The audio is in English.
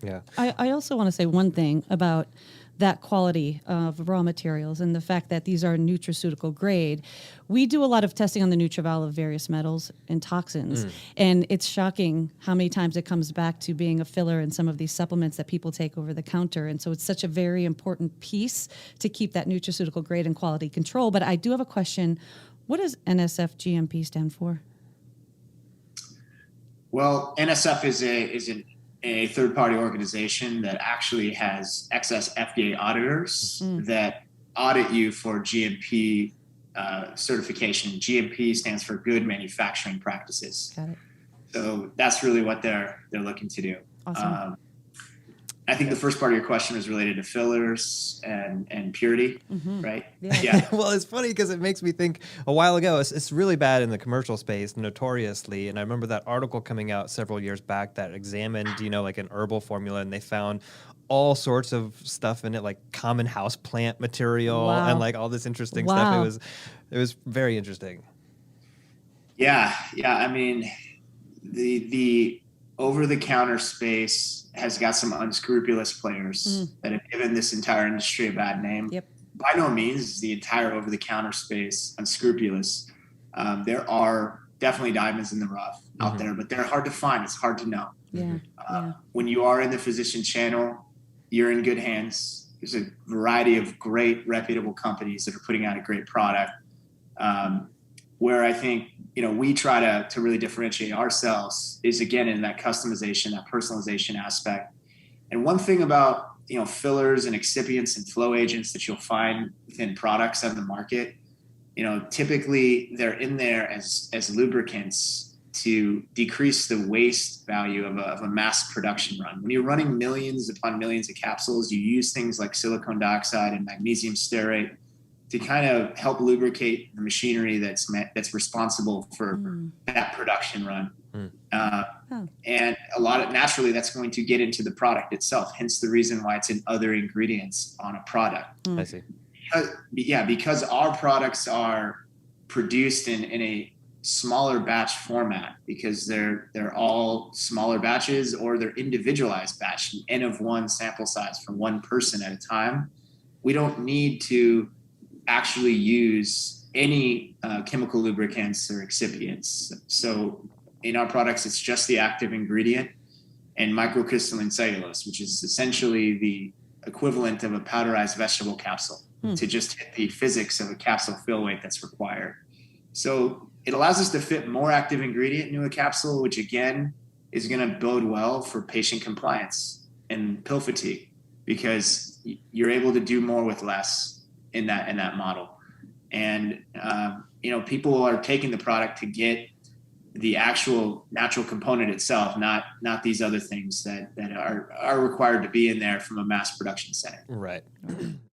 Yeah. I also want to say one thing about that quality of raw materials and the fact that these are nutraceutical grade. We do a lot of testing on the NutriVal of various metals and toxins, and it's shocking how many times it comes back to being a filler in some of these supplements that people take over the counter. And so it's such a very important piece to keep that nutraceutical grade and quality control. But I do have a question. What does NSF GMP stand for? Well, NSF is a third-party organization that actually has excess FDA auditors that audit you for GMP certification. GMP stands for Good Manufacturing Practices. Got it. So that's really what they're looking to do. Awesome. I think the first part of your question was related to fillers and purity, right? Yeah. Well, it's funny because it makes me think a while ago, it's really bad in the commercial space, notoriously. And I remember that article coming out several years back that examined, like an herbal formula, and they found all sorts of stuff in it, like common house plant material and like all this interesting stuff. It was very interesting. Yeah. I mean, the over-the-counter space has got some unscrupulous players that have given this entire industry a bad name. Yep. By no means is the entire over-the-counter space unscrupulous. There are definitely diamonds in the rough out there, but they're hard to find. It's hard to know. Yeah. When you are in the physician channel, you're in good hands. There's a variety of great, reputable companies that are putting out a great product. Where I think, we try to really differentiate ourselves is, again, in that customization, that personalization aspect. And one thing about, fillers and excipients and flow agents that you'll find within products on the market, typically they're in there as lubricants to decrease the waste value of a mass production run. When you're running millions upon millions of capsules, you use things like silicone dioxide and magnesium stearate to kind of help lubricate the machinery that's responsible for that production run. And a lot of, naturally, that's going to get into the product itself, hence the reason why it's in other ingredients on a product. I see. Because our products are produced in a smaller batch format, because they're all smaller batches, or they're individualized batch, N of one sample size for one person at a time. We don't need to actually use any chemical lubricants or excipients. So in our products, it's just the active ingredient and microcrystalline cellulose, which is essentially the equivalent of a powderized vegetable capsule to just hit the physics of a capsule fill weight that's required. So it allows us to fit more active ingredient into a capsule, which again is going to bode well for patient compliance and pill fatigue, because you're able to do more with less in that model. And people are taking the product to get the actual natural component itself, not these other things that are required to be in there from a mass production setting. Right.